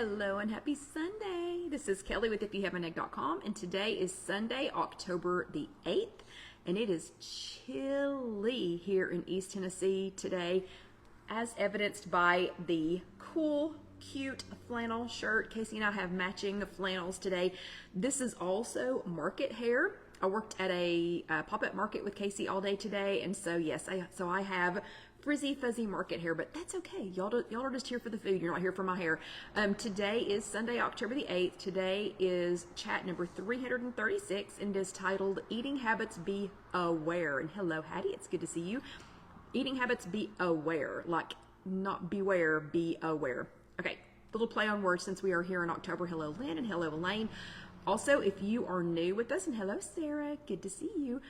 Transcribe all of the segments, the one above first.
Hello and happy Sunday. This is Kelly with IfYouHaveAnEgg.com, and today is Sunday, October the 8th, and it is chilly here in East Tennessee today, as evidenced by the cool, cute flannel shirt. Casey and I have matching flannels today. This is also market hair. I worked at a pop-up market with Casey all day today, and so yes, I have frizzy, fuzzy market hair, but that's okay. Y'all are just here for the food. You're not here for my hair. Today is Sunday, October the 8th. Today is chat number 336, and it is titled Eating Habits Be Aware. And hello, Hattie. It's good to see you. Eating habits be aware, like not beware, be aware. Okay, little play on words since we are here in October. Hello, Lynn, and hello, Elaine. Also, if you are new with us, and hello, Sarah, good to see you.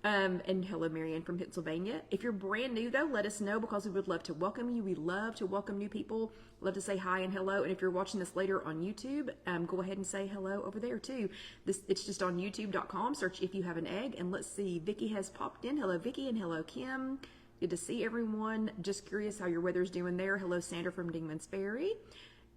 And hello, Marianne from Pennsylvania. If you're brand new, though, let us know because we would love to welcome you. We love to welcome new people. Love to say hi and hello. And if you're watching this later on YouTube, go ahead and say hello over there, too. It's just on youtube.com. Search If You Have an Egg. And let's see, Vicky has popped in. Hello, Vicky, and hello, Kim. Good to see everyone. Just curious how your weather's doing there. Hello, Sandra from Dingman's Ferry.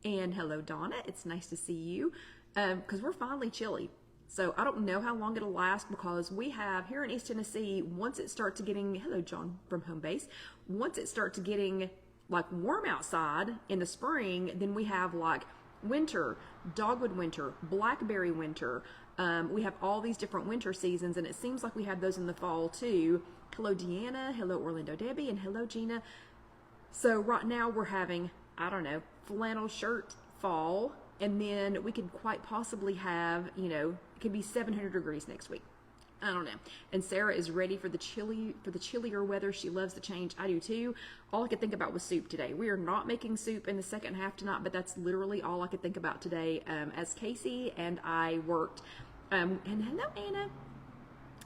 And hello, Donna. It's nice to see you because we're finally chilly. So I don't know how long it'll last because we have here in East Tennessee, once it starts getting, hello John from home base, once it starts getting like warm outside in the spring, then we have like winter, dogwood winter, blackberry winter. We have all these different winter seasons, and it seems like we have those in the fall too. Hello Deanna, hello Orlando Debbie, and hello Gina. So right now we're having, I don't know, flannel shirt fall. And then we could quite possibly have, you know, it could be 700 degrees next week. I don't know. And Sarah is ready for the chillier weather. She loves the change. I do too. All I could think about was soup today. We are not making soup in the second half tonight, but that's literally all I could think about today as Casey and I worked. And hello, Anna.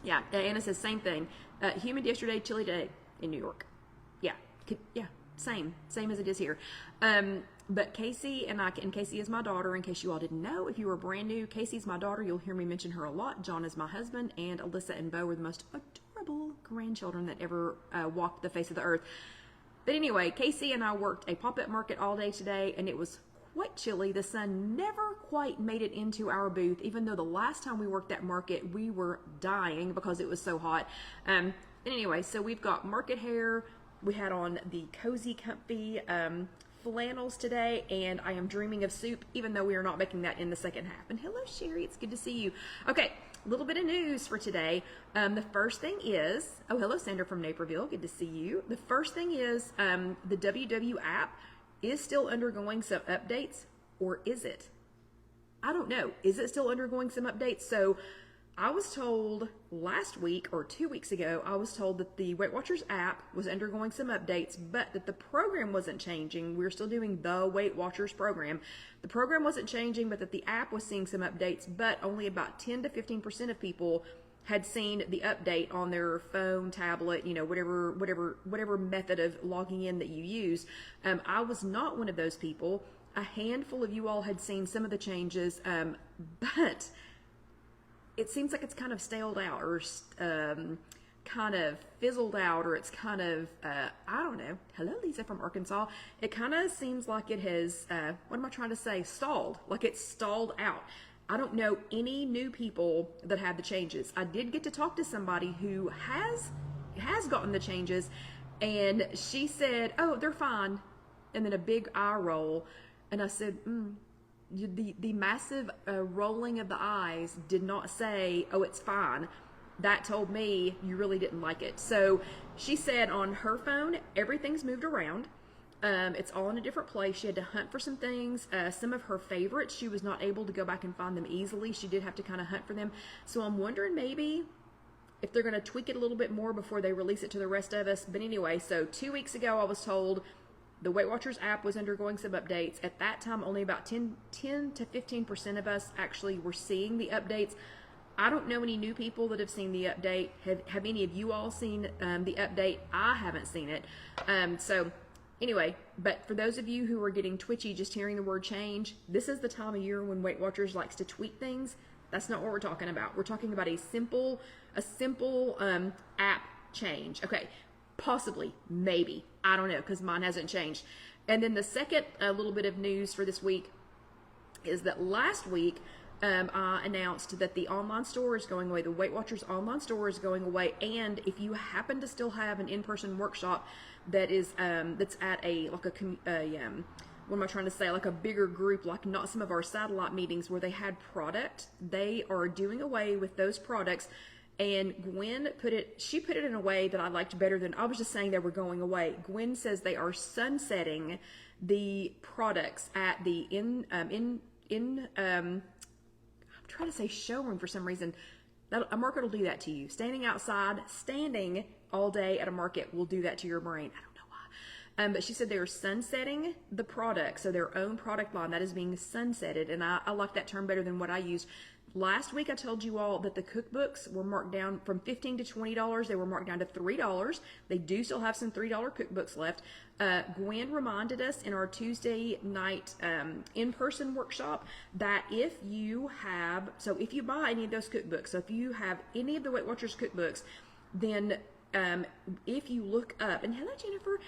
Yeah, Anna says same thing. Humid yesterday, chilly day in New York. Yeah, same as it is here. But Casey and Casey is my daughter, in case you all didn't know. If you were brand new, Casey's my daughter. You'll hear me mention her a lot. John is my husband, and Alyssa and Bo were the most adorable grandchildren that ever walked the face of the earth. But anyway, Casey and I worked a pop-up market all day today, and it was quite chilly. The sun never quite made it into our booth, even though the last time we worked that market, we were dying because it was so hot. And anyway, so we've got market hair. We had on the cozy, comfy flannels today, and I am dreaming of soup, even though we are not making that in the second half. And hello, Sherry. It's good to see you. Okay, a little bit of news for today. The first thing is, oh, hello, Sandra from Naperville. Good to see you. The first thing is the WW app is still undergoing some updates, or is it? I don't know. Is it still undergoing some updates? So I was told last week or 2 weeks ago, I was told that the Weight Watchers app was undergoing some updates, but that the program wasn't changing. We're still doing the Weight Watchers program. The program wasn't changing, but that the app was seeing some updates, but only about 10 to 15% of people had seen the update on their phone, tablet, you know, whatever method of logging in that you use. I was not one of those people. A handful of you all had seen some of the changes, but it seems like it's kind of staled out or kind of fizzled out, or it's kind of, I don't know. Hello, Lisa from Arkansas. It kind of seems like it has, what am I trying to say? Stalled, like it's stalled out. I don't know any new people that had the changes. I did get to talk to somebody who has gotten the changes, and she said, oh, they're fine. And then a big eye roll. And I said, the massive rolling of the eyes did not say, oh, it's fine. That told me you really didn't like it. So she said on her phone, everything's moved around. It's all in a different place. She had to hunt for some things. Some of her favorites, she was not able to go back and find them easily. She did have to kind of hunt for them. So I'm wondering maybe if they're going to tweak it a little bit more before they release it to the rest of us. But anyway, so 2 weeks ago I was told the Weight Watchers app was undergoing some updates. At that time, only about 10 to 15% of us actually were seeing the updates. I don't know any new people that have seen the update. Have any of you all seen the update? I haven't seen it. So anyway, but for those of you who are getting twitchy just hearing the word change, this is the time of year when Weight Watchers likes to tweak things. That's not what we're talking about. We're talking about a simple app change. Okay. Possibly, maybe, I don't know, because mine hasn't changed. And then the second little bit of news for this week is that last week I announced that the online store is going away. The Weight Watchers online store is going away, and if you happen to still have an in-person workshop that is that's at a what am I trying to say, like a bigger group, like not some of our satellite meetings where they had product, they are doing away with those products. And Gwen put it in a way that I liked better than I was just saying they were going away. Gwen says they are sunsetting the products at the I'm trying to say showroom for some reason. A market will do that to you. Standing outside, standing all day at a market will do that to your brain. I don't know why. But she said they are sunsetting the product, so their own product line that is being sunsetted, and I like that term better than what I used. Last week I told you all that the cookbooks were marked down from $15 to $20. They were marked down to $3. They do still have some $3 cookbooks left. Gwen reminded us in our Tuesday night in-person workshop that if you buy any of those cookbooks, so if you have any of the Weight Watchers cookbooks, then if you look up, and hello Jennifer,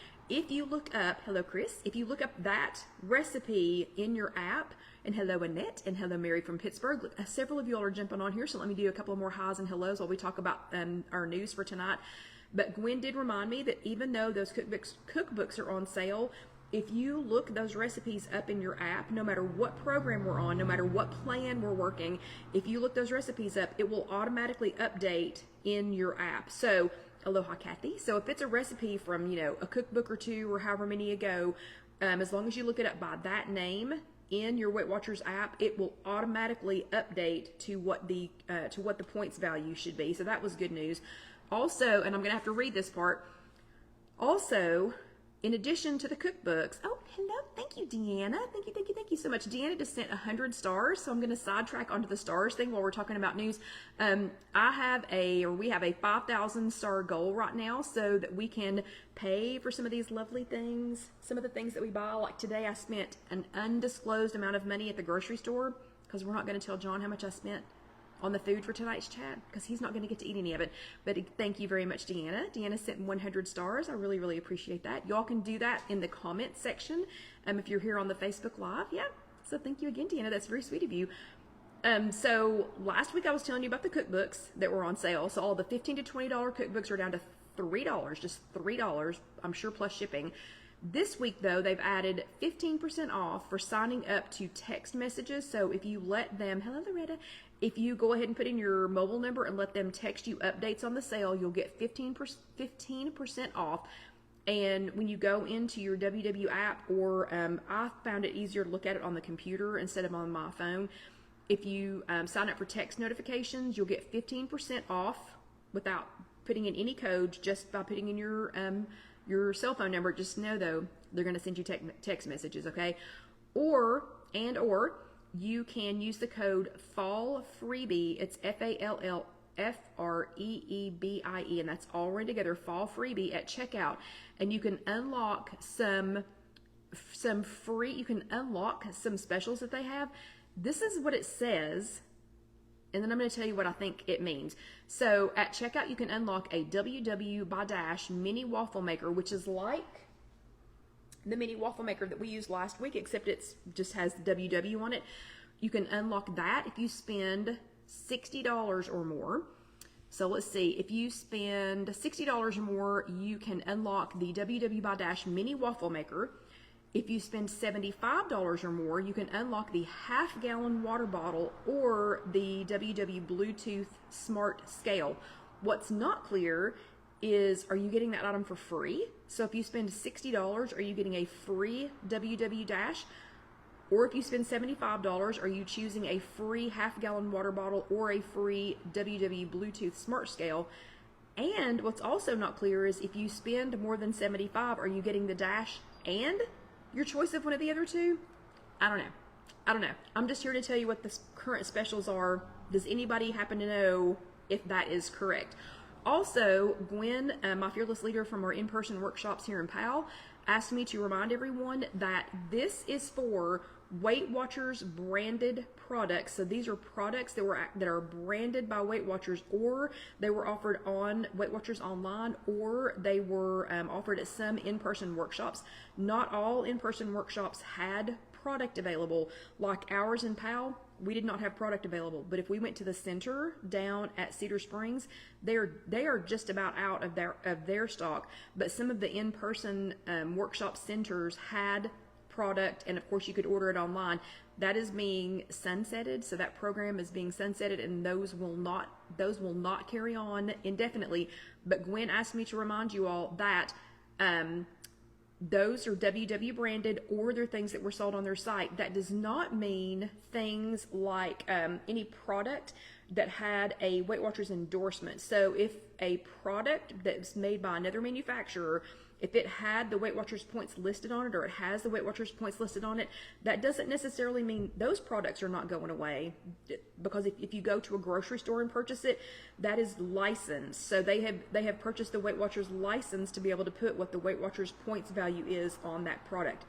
hello Chris, if you look up that recipe in your app, and hello Annette, and hello Mary from Pittsburgh. Look, several of you all are jumping on here, so let me do a couple more highs and hellos while we talk about our news for tonight. But Gwen did remind me that even though those cookbooks are on sale, if you look those recipes up in your app, no matter what program we're on, no matter what plan we're working, if you look those recipes up, it will automatically update in your app. So, aloha Kathy. So if it's a recipe from, a cookbook or two or however many ago, as long as you look it up by that name in your Weight Watchers app, it will automatically update to what the points value should be. So that was good news. Also, and I'm going to have to read this part. Also, in addition to the cookbooks, oh, hello, thank you, Deanna. Thank you so much. Deanna just sent 100 stars, so I'm going to sidetrack onto the stars thing while we're talking about news. We have a 5,000 star goal right now so that we can pay for some of these lovely things, some of the things that we buy. Like today, I spent an undisclosed amount of money at the grocery store because we're not going to tell John how much I spent on the food for tonight's chat because he's not going to get to eat any of it. But thank you very much, Deanna. Deanna sent 100 stars. I really, really appreciate that. Y'all can do that in the comment section if you're here on the Facebook Live. Yeah. So thank you again, Deanna. That's very sweet of you. So last week I was telling you about the cookbooks that were on sale. So all the $15 to $20 cookbooks are down to $3, just $3, I'm sure, plus shipping. This week, though, they've added 15% off for signing up to text messages. So if you let them, hello, Loretta, if you go ahead and put in your mobile number and let them text you updates on the sale, you'll get 15% off. And when you go into your WW app, or I found it easier to look at it on the computer instead of on my phone. If you sign up for text notifications, you'll get 15% off without putting in any codes, just by putting in your cell phone number. Just know though, they're going to send you text messages, okay? Or you can use the code FALLFREEBIE. It's FALLFREEBIE, and that's all run together, FALLFREEBIE, at checkout. And you can unlock some free, you can unlock some specials that they have. This is what it says, and then I'm going to tell you what I think it means. So at checkout, you can unlock a WW by Dash mini waffle maker, which is like the mini waffle maker that we used last week, except it's just has WW on it. You can unlock that if you spend $60 or more. So let's see, if you spend $60 or more, you can unlock the WW by Dash mini waffle maker. If you spend $75 or more, you can unlock the half-gallon water bottle or the WW Bluetooth Smart Scale. What's not clear is, are you getting that item for free? So if you spend $60, are you getting a free WW Dash? Or if you spend $75, are you choosing a free half-gallon water bottle or a free WW Bluetooth Smart Scale? And what's also not clear is, if you spend more than $75, are you getting the Dash and your choice of one of the other two? I don't know. I'm just here to tell you what the current specials are. Does anybody happen to know if that is correct? Also, Gwen, my fearless leader from our in-person workshops here in Powell, asked me to remind everyone that this is for Weight Watchers branded products. So these are products that are branded by Weight Watchers, or they were offered on Weight Watchers online, or they were offered at some in-person workshops. Not all in-person workshops had product available. Like ours in Powell, we did not have product available. But if we went to the center down at Cedar Springs, they are just about out of their stock. But some of the in-person workshop centers had product, and of course you could order it online. That is being sunsetted, so that program is being sunsetted, and those will not carry on indefinitely. But Gwen asked me to remind you all that those are WW branded, or they're things that were sold on their site. That does not mean things like any product that had a Weight Watchers endorsement. So if a product that's made by another manufacturer, if it had the Weight Watchers points listed on it, or it has the Weight Watchers points listed on it, that doesn't necessarily mean those products are not going away. Because if you go to a grocery store and purchase it, that is licensed. So they have purchased the Weight Watchers license to be able to put what the Weight Watchers points value is on that product.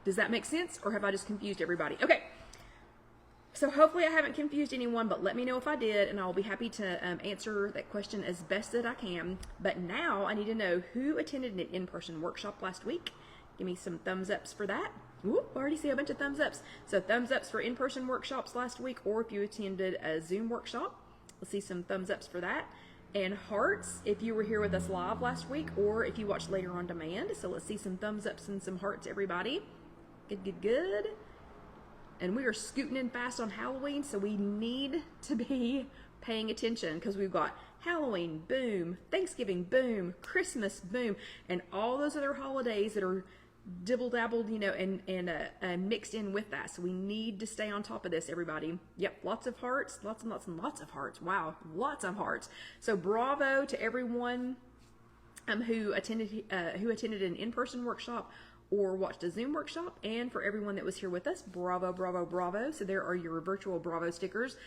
Does that make sense, or have I just confused everybody? Okay. So hopefully I haven't confused anyone, but let me know if I did, and I'll be happy to answer that question as best that I can. But now I need to know who attended an in-person workshop last week. Give me some thumbs ups for that. Ooh, I already see a bunch of thumbs ups. So thumbs ups for in-person workshops last week, or if you attended a Zoom workshop. Let's see some thumbs ups for that. And hearts if you were here with us live last week, or if you watched later on demand. So let's see some thumbs ups and some hearts, everybody. Good, good, good. And we are scooting in fast on Halloween, so we need to be paying attention, because we've got Halloween, boom, Thanksgiving, boom, Christmas, boom, and all those other holidays that are dibble-dabbled, you know, and mixed in with that. So we need to stay on top of this, everybody. Yep, lots of hearts, lots and lots and lots of hearts. Wow, lots of hearts. So bravo to everyone who attended an in-person workshop or watched a Zoom workshop, and for everyone that was here with us, bravo, bravo, bravo. So there are your virtual bravo stickers.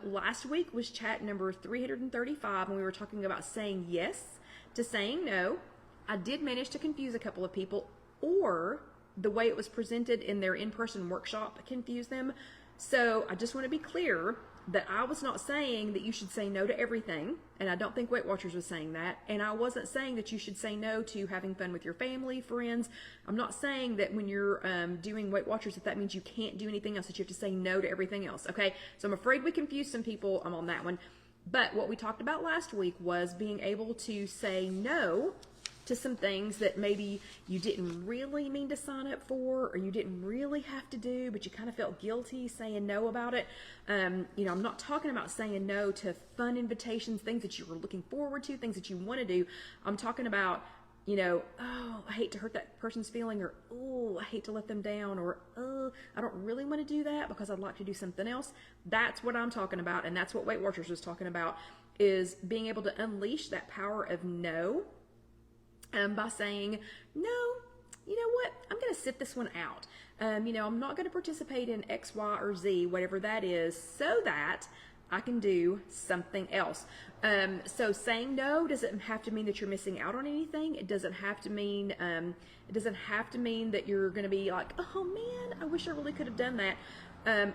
Last week was chat number 335, and we were talking about saying yes to saying no. I did manage to confuse a couple of people, or the way it was presented in their in-person workshop confused them. So I just want to be clear that I was not saying that you should say no to everything, and I don't think Weight Watchers was saying that, and I wasn't saying that you should say no to having fun with your family, friends. I'm not saying that when you're doing Weight Watchers that means you can't do anything else, that you have to say no to everything else, okay? So I'm afraid we confused some people on that one. But what we talked about last week was being able to say no to some things that maybe you didn't really mean to sign up for, or you didn't really have to do, but you kind of felt guilty saying no about it. You know, I'm not talking about saying no to fun invitations, things that you were looking forward to, things that you want to do. I'm talking about, you know, oh, I hate to hurt that person's feeling, or oh, I hate to let them down, or oh, I don't really want to do that because I'd like to do something else. That's what I'm talking about, and that's what Weight Watchers was talking about, is being able to unleash that power of no. By saying, no, you know what, I'm going to sit this one out. You know, I'm not going to participate in X, Y, or Z, whatever that is, so that I can do something else. So saying no doesn't have to mean that you're missing out on anything. It doesn't have to mean that you're going to be like, oh man, I wish I really could have done that.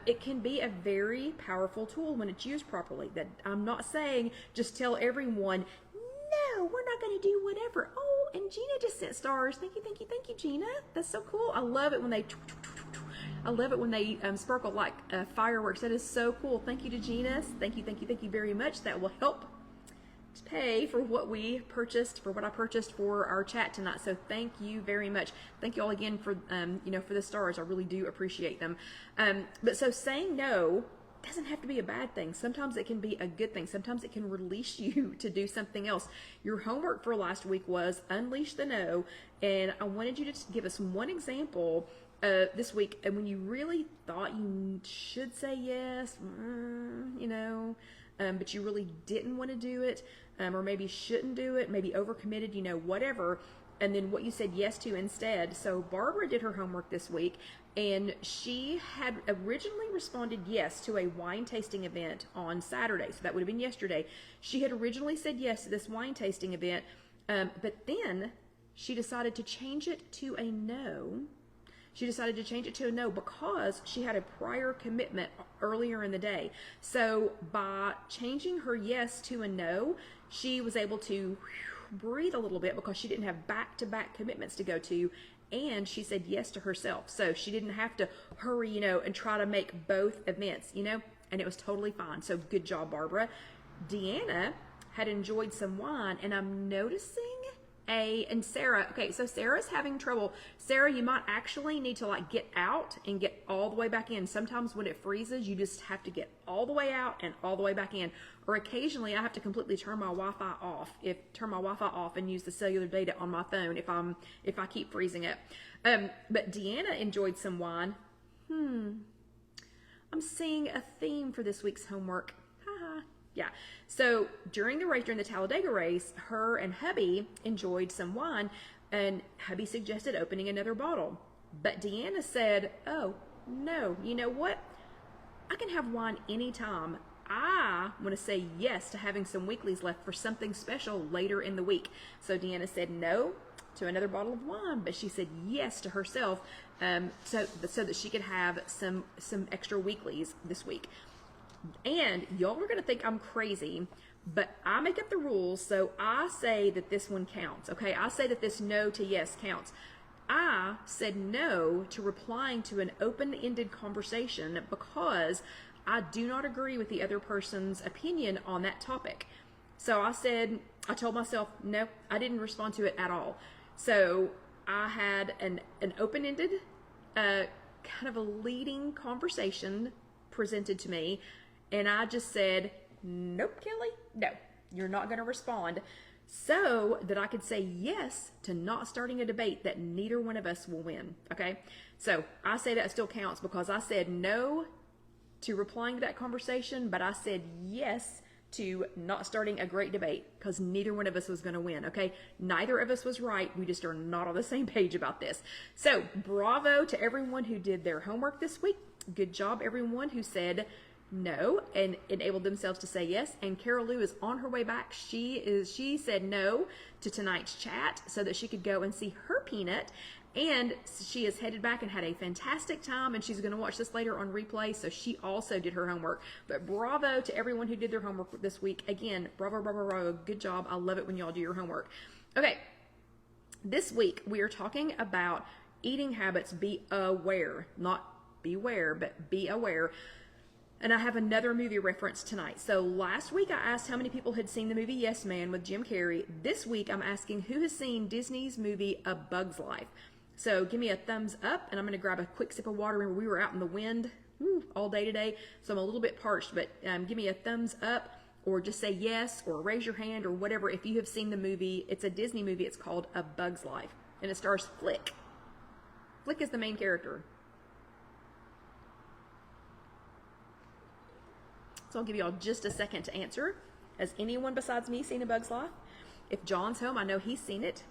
It can be a very powerful tool when it's used properly. That I'm not saying just tell everyone, no, we're not going to do whatever. Oh, and Gina just sent stars. Thank you, thank you, thank you, Gina. That's so cool. I love it when they sparkle like fireworks. That is so cool. Thank you to Gina. Thank you, thank you, thank you very much. That will help to pay for what we purchased, for what I purchased for our chat tonight. So thank you very much. Thank you all again for you know, for the stars. I really do appreciate them. But so saying no doesn't have to be a bad thing. Sometimes it can be a good thing. Sometimes it can release you to do something else. Your homework for last week was unleash the no, and I wanted you to give us one example this week, and when you really thought you should say yes, you know, but you really didn't want to do it, or maybe shouldn't do it, maybe overcommitted, you know, whatever, and then what you said yes to instead. So Barbara did her homework this week, and she had originally responded yes to a wine tasting event on Saturday. So that would have been yesterday. She had originally said yes to this wine tasting event, but then she decided to change it to a no. She decided to change it to a no because she had a prior commitment earlier in the day. So by changing her yes to a no, she was able to breathe a little bit because she didn't have back-to-back commitments to go to, and she said yes to herself. So she didn't have to hurry, you know, and try to make both events, you know, and it was totally fine. So good job, Barbara. Deanna had enjoyed some wine, and I'm noticing and Sarah, okay, so Sarah's having trouble. Sarah, you might actually need to like get out and get all the way back in. Sometimes when it freezes, you just have to get all the way out and all the way back in. Or occasionally I have to completely turn my Wi-Fi off, and use the cellular data on my phone if I keep freezing up. But Deanna enjoyed some wine. I'm seeing a theme for this week's homework. Haha. Yeah. So during the race, during the Talladega race, her and hubby enjoyed some wine, and hubby suggested opening another bottle. But Deanna said, oh, no, you know what? I can have wine anytime. I want to say yes to having some weeklies left for something special later in the week. So Deanna said no to another bottle of wine, but she said yes to herself, so that she could have some extra weeklies this week. And y'all are going to think I'm crazy, but I make up the rules, so I say that this one counts, okay? I say that this no to yes counts. I said no to replying to an open-ended conversation because I do not agree with the other person's opinion on that topic. So I told myself, no, I didn't respond to it at all. So I had an open-ended, kind of a leading conversation presented to me, and I just said, nope, Kelly, no, you're not going to respond, so that I could say yes to not starting a debate that neither one of us will win, okay? So I say that still counts because I said no to replying to that conversation, but I said yes to not starting a great debate because neither one of us was going to win, okay? Neither of us was right. We just are not on the same page about this. So bravo to everyone who did their homework this week. Good job, everyone who said no and enabled themselves to say yes. And Carol Lou is on her way back. She said no to tonight's chat so that she could go and see her peanut. And she is headed back and had a fantastic time, and she's going to watch this later on replay, so she also did her homework. But bravo to everyone who did their homework this week. Again, bravo, bravo, bravo. Good job. I love it when y'all do your homework. Okay, this week we are talking about eating habits. Be aware, not beware, but be aware. And I have another movie reference tonight. So last week I asked how many people had seen the movie Yes Man with Jim Carrey. This week I'm asking who has seen Disney's movie A Bug's Life. So give me a thumbs up, and I'm going to grab a quick sip of water. Remember, we were out in the wind all day today, so I'm a little bit parched, but give me a thumbs up, or just say yes, or raise your hand, or whatever if you have seen the movie. It's a Disney movie. It's called A Bug's Life, and it stars Flick. Flick is the main character. So I'll give you all just a second to answer. Has anyone besides me seen A Bug's Life? If John's home, I know he's seen it.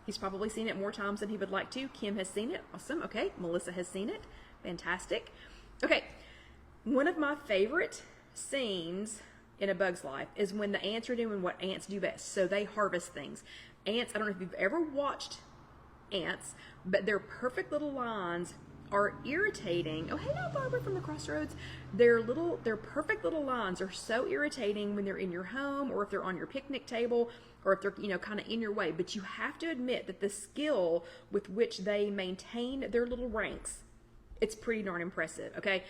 He's probably seen it more times than he would like to. Kim has seen it. Awesome. Okay. Melissa has seen it. Fantastic. Okay. One of my favorite scenes in A Bug's Life is when the ants are doing what ants do best. So they harvest things. Ants, I don't know if you've ever watched ants, but their perfect little lines are irritating. Oh, hello, Barbara from the Crossroads. Their perfect little lines are so irritating when they're in your home, or if they're on your picnic table, or if they're, kind of in your way. But you have to admit that the skill with which they maintain their little ranks, it's pretty darn impressive, okay?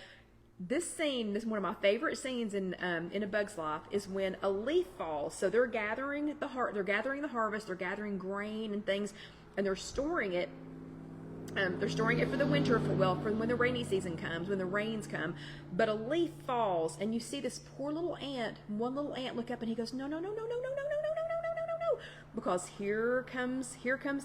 This scene, this is one of my favorite scenes in A Bug's Life, is when a leaf falls. So they're gathering the harvest, they're gathering grain and things, and they're storing it. They're storing it for the winter, for when the rainy season comes, when the rains come. But a leaf falls, and you see this poor little ant. One little ant look up, and he goes, no, no, no, no, no, no, no, no, no, no, no, no, no, because here comes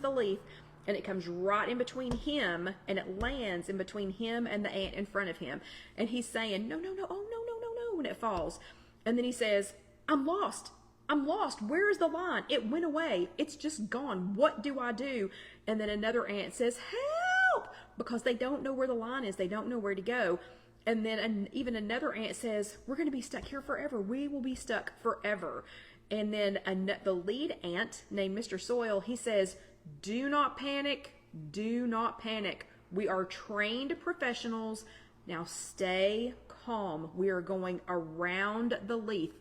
the leaf, and it comes right in between him, and it lands in between him and the ant in front of him. And he's saying, no, no, no, oh, no, no, no, no, when it falls. And then he says, I'm lost. I'm lost. Where is the line? It went away. It's just gone. What do I do? And then another ant says, help! Because they don't know where the line is. They don't know where to go. And then even another ant says, we're going to be stuck here forever. We will be stuck forever. And then the lead ant, named Mr. Soil, he says, do not panic. Do not panic. We are trained professionals. Now stay calm. We are going around the leaf.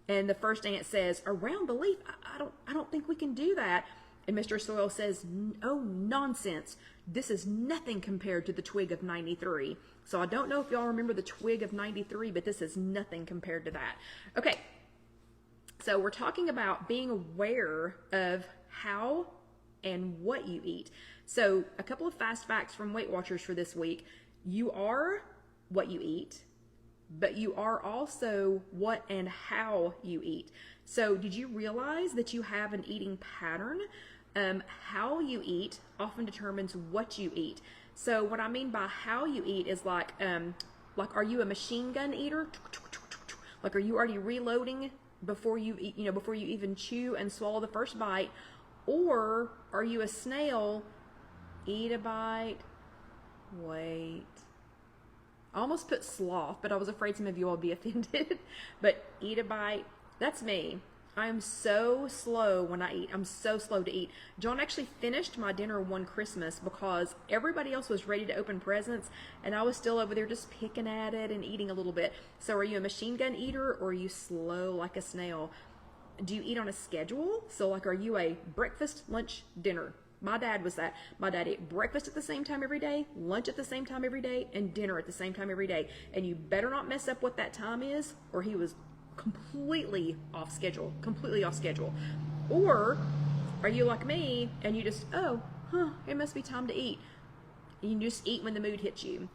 And the first ant says, around the leaf? I don't think we can do that. And Mr. Soil says, oh, nonsense. This is nothing compared to the twig of 93. So I don't know if y'all remember the twig of 93, but this is nothing compared to that. Okay, so we're talking about being aware of how and what you eat. So a couple of fast facts from Weight Watchers for this week. You are what you eat, but you are also what and how you eat. So did you realize that you have an eating pattern? How you eat often determines what you eat. So what I mean by how you eat is like are you a machine gun eater? Like, are you already reloading before you eat, before you even chew and swallow the first bite? Or are you a snail, eat a bite, wait. I almost put sloth, but I was afraid some of you will be offended. But eat a bite, that's me. I am so slow when I eat. I'm so slow to eat. John actually finished my dinner one Christmas because everybody else was ready to open presents, and I was still over there just picking at it and eating a little bit. So are you a machine gun eater, or are you slow like a snail? Do you eat on a schedule? So like, are you a breakfast, lunch, dinner? My dad was that. My dad ate breakfast at the same time every day, lunch at the same time every day, and dinner at the same time every day. And you better not mess up what that time is, or he was completely off schedule. Or are you like me and you just, it must be time to eat. You just eat when the mood hits you.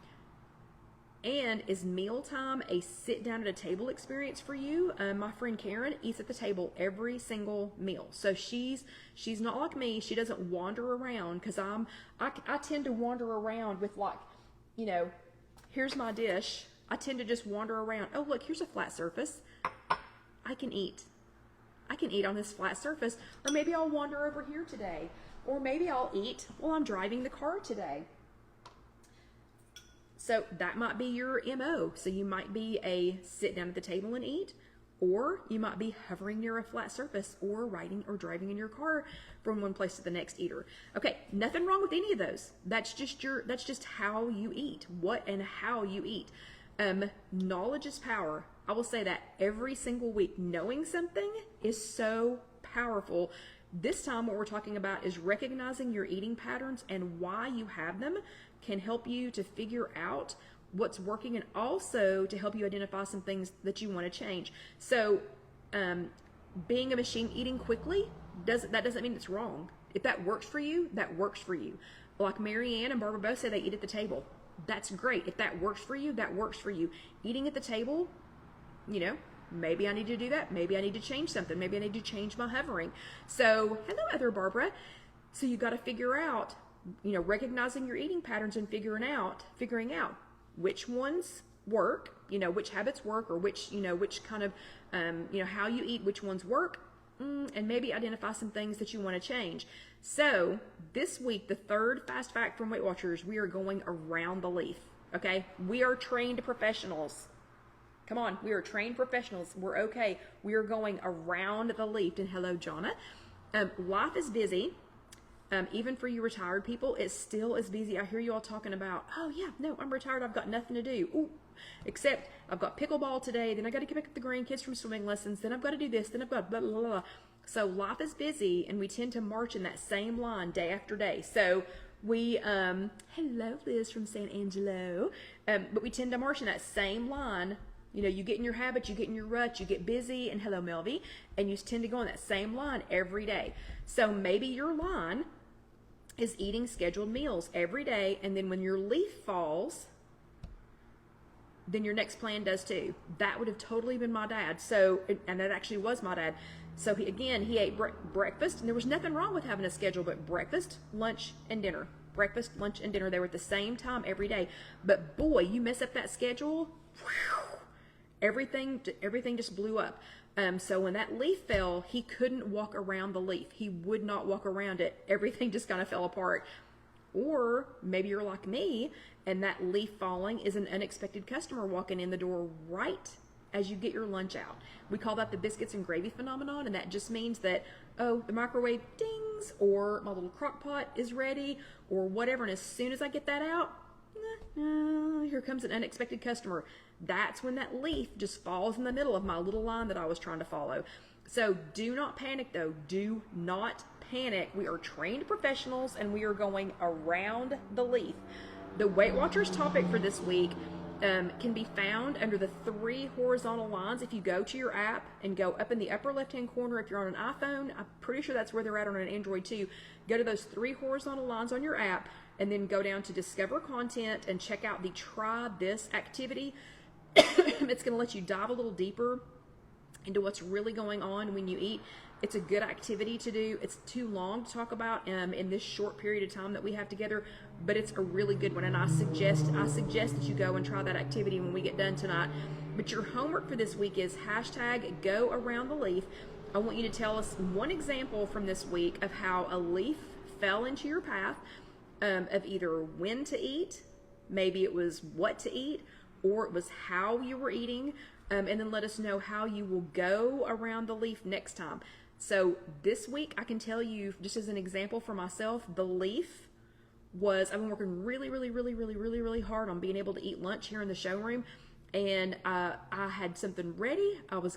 And is mealtime a sit down at a table experience for you? My friend Karen eats at the table every single meal. So she's not like me. She doesn't wander around, because I tend to wander around with, like, here's my dish. I tend to just wander around. Oh, look, here's a flat surface. I can eat on this flat surface. Or maybe I'll wander over here today. Or maybe I'll eat while I'm driving the car today. So that might be your MO. So you might be a sit down at the table and eat, or you might be hovering near a flat surface, or riding or driving in your car from one place to the next eater. Okay, nothing wrong with any of those. That's just how you eat, what and how you eat. Knowledge is power. I will say that every single week. Knowing something is so powerful. This time what we're talking about is recognizing your eating patterns and why you have them can help you to figure out what's working, and also to help you identify some things that you want to change. So being a machine eating quickly, doesn't mean it's wrong. If that works for you, that works for you. Like Marianne and Barbara both say they eat at the table. That's great. If that works for you, that works for you. Eating at the table, maybe I need to do that. Maybe I need to change something. Maybe I need to change my hovering. So, hello, other Barbara. So you got to figure out, recognizing your eating patterns and figuring out which ones work, which habits work, or which kind of, how you eat, which ones work, and maybe identify some things that you want to change. So this week, the third fast fact from Weight Watchers, we are going around the leaf. Okay, we are trained professionals. Come on, we are trained professionals. We're okay. We are going around the leaf. And hello, Jonna. Life is busy. Even for you retired people, it still is busy. I hear you all talking about, oh yeah, no, I'm retired. I've got nothing to do. Ooh, except I've got pickleball today. Then I got to get back up the grandkids from swimming lessons. Then I've got to do this. Then I've got blah, blah, blah. So life is busy, and we tend to march in that same line day after day. So we, hello, Liz from San Angelo. But we tend to march in that same line. You get in your habits, you get in your rut, you get busy, and hello, Melvie, and you tend to go on that same line every day. So maybe your line is eating scheduled meals every day, and then when your leaf falls, then your next plan does too. That would have totally been my dad. So, and that actually was my dad. So he ate breakfast, and there was nothing wrong with having a schedule, but breakfast, lunch, and dinner. Breakfast, lunch, and dinner. They were at the same time every day. But boy, you mess up that schedule, whew, everything just blew up. So when that leaf fell, he couldn't walk around the leaf. He would not walk around it. Everything just kind of fell apart. Or maybe you're like me, and that leaf falling is an unexpected customer walking in the door right as you get your lunch out. We call that the biscuits and gravy phenomenon, and that just means that, oh, the microwave dings, or my little crock pot is ready, or whatever, and as soon as I get that out, here comes an unexpected customer. That's when that leaf just falls in the middle of my little line that I was trying to follow. So do not panic though. Do not panic. We are trained professionals and we are going around the leaf. The Weight Watchers topic for this week can be found under the 3 horizontal lines. If you go to your app and go up in the upper left-hand corner, if you're on an iPhone, I'm pretty sure that's where they're at on an Android too. Go to those 3 horizontal lines on your app and then go down to Discover Content and check out the Try This activity. It's going to let you dive a little deeper into what's really going on when you eat. It's a good activity to do. It's too long to talk about in this short period of time that we have together, but it's a really good one, and I suggest that you go and try that activity when we get done tonight. But your homework for this week is #GoAroundTheLeaf. I want you to tell us one example from this week of how a leaf fell into your path, of either when to eat, maybe it was what to eat, or it was how you were eating, and then let us know how you will go around the leaf next time. So this week, I can tell you, just as an example for myself, the leaf was, I've been working really hard on being able to eat lunch here in the showroom, and I had something ready. I was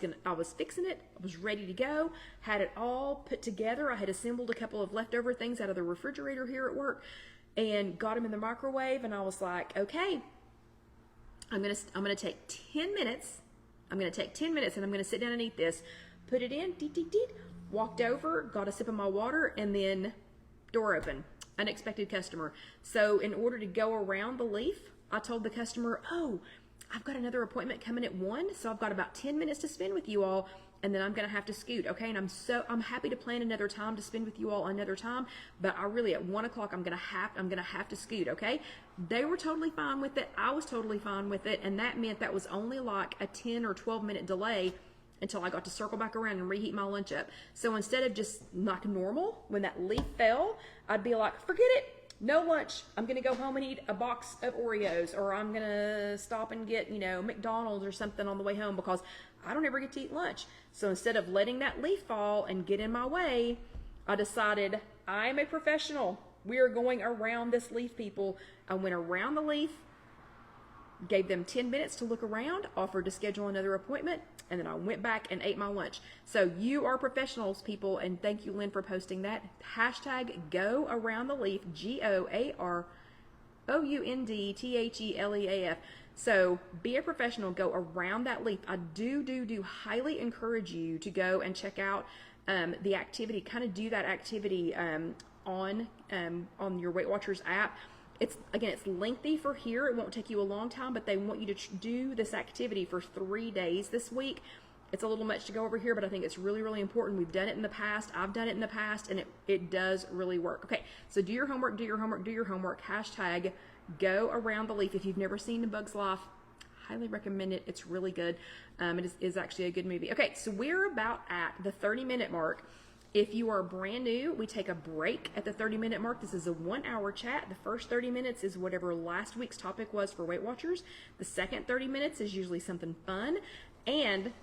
fixing it. I was ready to go. Had it all put together. I had assembled a couple of leftover things out of the refrigerator here at work, and got them in the microwave. And I was like, okay, I'm gonna take 10 minutes. I'm gonna take 10 minutes, and I'm gonna sit down and eat this. Put it in. Walked over, got a sip of my water, and then door open. Unexpected customer. So in order to go around the leaf, I told the customer, oh, I've got another appointment coming at 1, so I've got about 10 minutes to spend with you all, and then I'm gonna have to scoot, okay? And I'm happy to plan another time to spend with you all another time, but I really, at 1 o'clock, I'm gonna have to scoot, okay? They were totally fine with it. I was totally fine with it, and that meant that was only like a 10 or 12 minute delay until I got to circle back around and reheat my lunch up. So instead of just like normal, when that leaf fell, I'd be like, forget it, no lunch. I'm gonna go home and eat a box of Oreos, or I'm gonna stop and get, McDonald's or something on the way home, because I don't ever get to eat lunch. So instead of letting that leaf fall and get in my way, I decided I'm a professional. We are going around this leaf, people. I went around the leaf, gave them 10 minutes to look around, offered to schedule another appointment, and then I went back and ate my lunch. So you are professionals, people, and thank you, Lynn, for posting that. #GoAroundTheLeaf, GoAroundTheLeaf. So be a professional, go around that leaf. I do highly encourage you to go and check out the activity, kind of do that activity on your Weight Watchers app. It's lengthy for here. It won't take you a long time, but they want you to do this activity for 3 days this week. It's a little much to go over here, but I think it's really important. We've done it in the past. I've done it in the past, and it does really work. Okay, so do your homework, #GoAroundTheLeaf. If you've never seen A Bug's Life, highly recommend it. It's really good. It is actually a good movie. Okay, so we're about at the 30-minute mark. If you are brand new, we take a break at the 30-minute mark. This is a 1-hour chat. The first 30 minutes is whatever last week's topic was for Weight Watchers. The second 30 minutes is usually something fun, and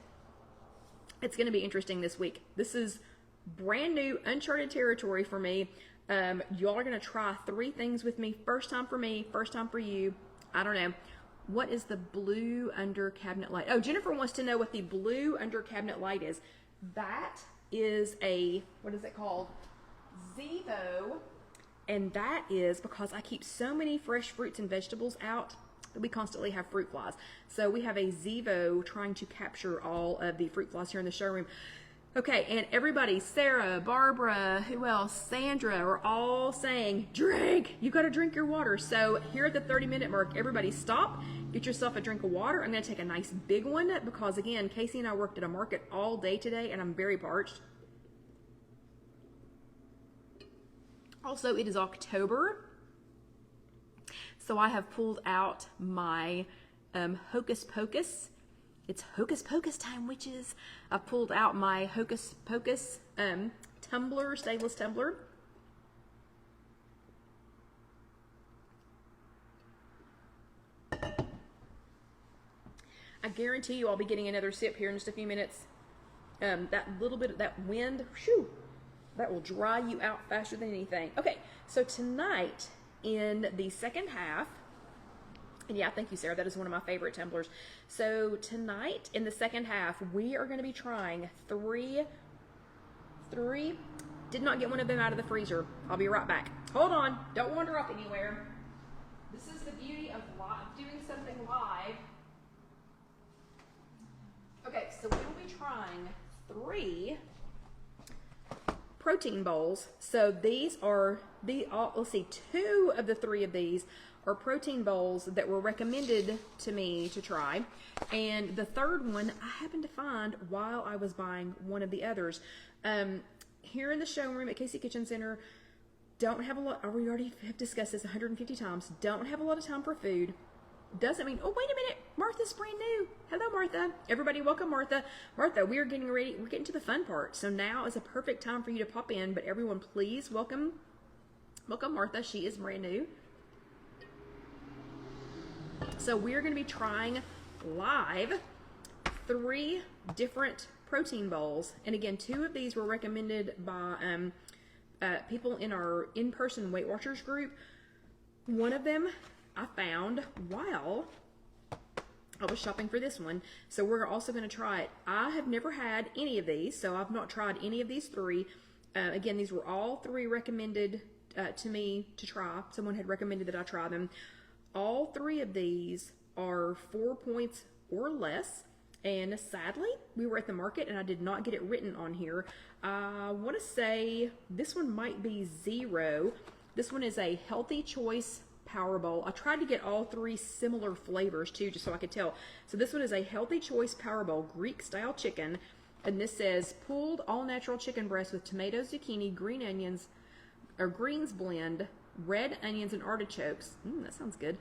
it's going to be interesting this week. This is brand new, uncharted territory for me. Y'all are going to try 3 things with me. First time for me, first time for you. I don't know. What is the blue under cabinet light? Oh, Jennifer wants to know what the blue under cabinet light is. That is what is it called? Zevo. And that is because I keep so many fresh fruits and vegetables out that we constantly have fruit flies. So we have a Zevo trying to capture all of the fruit flies here in the showroom. Okay, and everybody, Sarah, Barbara, who else? Sandra, are all saying, drink, you gotta drink your water. So here at the 30-minute mark, everybody stop, get yourself a drink of water. I'm gonna take a nice big one because, again, Casey and I worked at a market all day today and I'm very parched. Also, it is October, so I have pulled out my Hocus Pocus. It's Hocus Pocus time, witches. I've pulled out my Hocus Pocus tumbler, stainless tumbler. I guarantee you I'll be getting another sip here in just a few minutes. That little bit of that wind, whew, that will dry you out faster than anything. Okay, so tonight in the second half, And yeah, thank you, Sarah. That is one of my favorite tumblers. So tonight, in the second half, we are going to be trying three. Did not get one of them out of the freezer. I'll be right back. Hold on. Don't wander off anywhere. This is the beauty of doing something live. Okay, so we will be trying 3 protein bowls. So these are let's see, 2 of the 3 of these are protein bowls that were recommended to me to try, and the third one I happened to find while I was buying one of the others. Here in the showroom at Casey Kitchen Center, don't have a lot. We already have discussed this 150 times. Don't have a lot of time for food. Doesn't mean, oh, wait a minute, Martha's brand new. Hello, Martha. Everybody, welcome, Martha. Martha, we are getting ready. We're getting to the fun part. So now is a perfect time for you to pop in. But everyone, please welcome Martha. She is brand new. So we're going to be trying live 3 different protein bowls. And again, 2 of these were recommended by people in our in-person Weight Watchers group. One of them I found while I was shopping for this one. So we're also going to try it. I have never had any of these, so I've not tried any of these 3. Again, these were all 3 recommended to me to try. Someone had recommended that I try them. All 3 of these are 4 points or less. And sadly, we were at the market and I did not get it written on here. I want to say this one might be 0. This one is a Healthy Choice Power Bowl. I tried to get all 3 similar flavors too, just so I could tell. So this one is a Healthy Choice Power Bowl Greek style chicken. And this says pulled all natural chicken breast with tomatoes, zucchini, green onions, or greens blend, red onions and artichokes. That sounds good.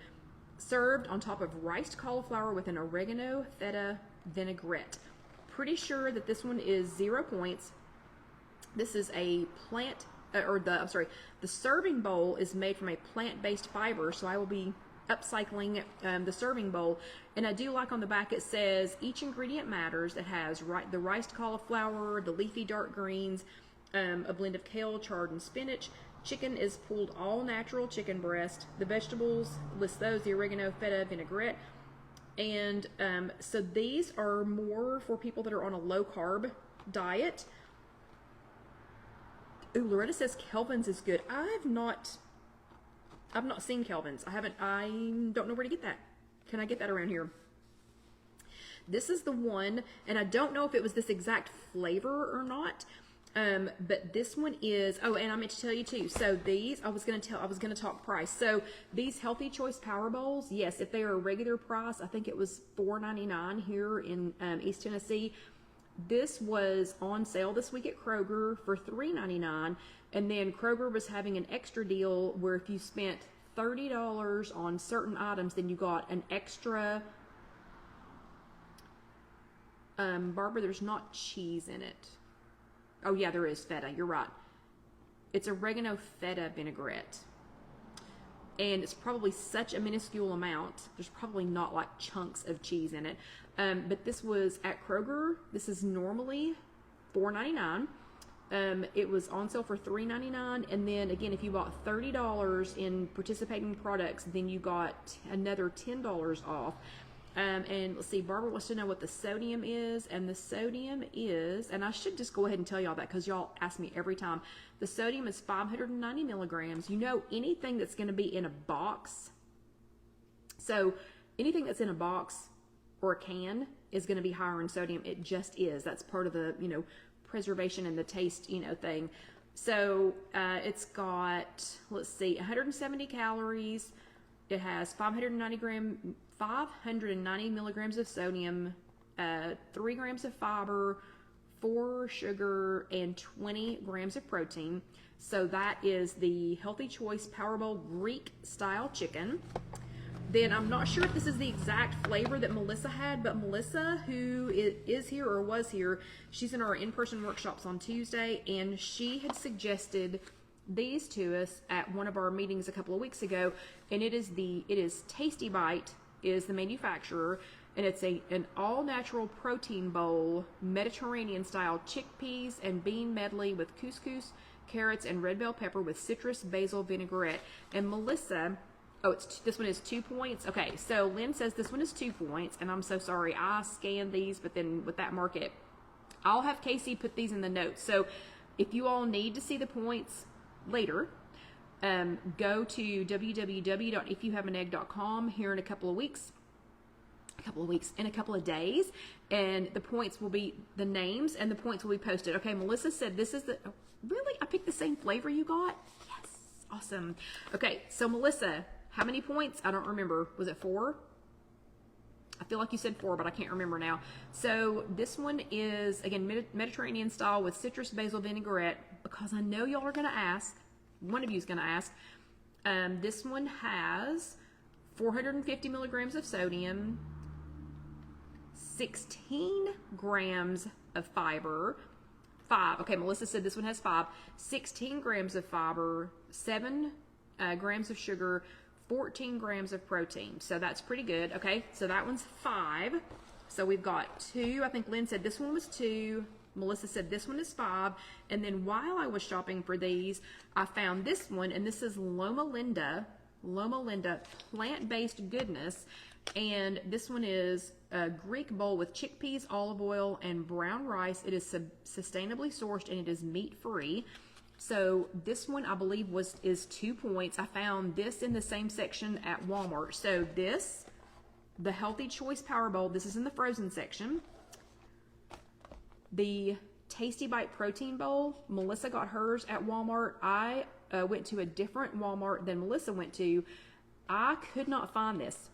Served on top of riced cauliflower with an oregano feta vinaigrette. Pretty sure that this one is 0 points. This is a the serving bowl is made from a plant-based fiber, so I will be upcycling the serving bowl. And I do like on the back it says each ingredient matters. It has the riced cauliflower, the leafy dark greens, a blend of kale, chard, and spinach. Chicken is pulled all natural chicken breast. The vegetables, list those, the oregano, feta, vinaigrette. And so these are more for people that are on a low carb diet. Ooh, Loretta says Kelvin's is good. I've not seen Kelvin's. I don't know where to get that. Can I get that around here? This is the one, and I don't know if it was this exact flavor or not. But this one is, oh, and I meant to tell you too. So these, I was going to talk price. So these Healthy Choice Power Bowls, yes, if they are a regular price, I think it was $4.99 here in East Tennessee. This was on sale this week at Kroger for $3.99. And then Kroger was having an extra deal where if you spent $30 on certain items, then you got an extra, Barbara, there's not cheese in it. Oh, yeah, there is feta. You're right. It's oregano feta vinaigrette. And it's probably such a minuscule amount. There's probably not like chunks of cheese in it. But this was at Kroger. This is normally $4.99. It was on sale for $3.99. And then, again, if you bought $30 in participating products, then you got another $10 off. And let's see, Barbara wants to know what the sodium is, and the sodium is, and I should just go ahead and tell y'all that because y'all ask me every time. The sodium is 590 milligrams. You know, anything that's going to be in a box, so anything that's in a box or a can is going to be higher in sodium. It just is. That's part of the, preservation and the taste, thing. So it's got, let's see, 170 calories. It has 590 milligrams of sodium, 3 grams of fiber, 4 sugar, and 20 grams of protein. So that is the Healthy Choice Power Bowl Greek style chicken. Then I'm not sure if this is the exact flavor that Melissa had, but Melissa, who is here or was here, she's in our in-person workshops on Tuesday, and she had suggested these to us at one of our meetings a couple of weeks ago, and it is Tasty Bite is the manufacturer, and it's an all-natural protein bowl, Mediterranean style chickpeas and bean medley with couscous, carrots, and red bell pepper with citrus basil vinaigrette. And Melissa Oh, this one is 2 points. Okay, so Lynn says this one is 2 points, and I'm so sorry. I scanned these, but then with that market, I'll have Casey put these in the notes. So if you all need to see the points later, go to www.ifyouhaveanegg.com here in a couple of days, and the points will be, the names and the points will be posted. Okay, Melissa said this is the, oh, really? I picked the same flavor you got? Yes, awesome. Okay, so Melissa, how many points? I don't remember. Was it 4? I feel like you said 4, but I can't remember now. So this one is, again, Mediterranean style with citrus basil vinaigrette, because I know y'all are going to ask, one of you is going to ask. This one has 450 milligrams of sodium, 16 grams of fiber, 5. Okay, Melissa said this one has 5. 16 grams of fiber, 7 grams of sugar, 14 grams of protein. So that's pretty good. Okay, so that one's 5. So we've got 2. I think Lynn said this one was 2. Melissa said this one is 5. And then while I was shopping for these, I found this one, and this is Loma Linda plant-based goodness. And this one is a Greek bowl with chickpeas, olive oil, and brown rice. It is sustainably sourced, and it is meat-free. So this one, I believe, is 2 points. I found this in the same section at Walmart. So this, the Healthy Choice Power Bowl, this is in the frozen section. The Tasty Bite Protein Bowl, Melissa got hers at Walmart. I went to a different Walmart than Melissa went to. I could not find this.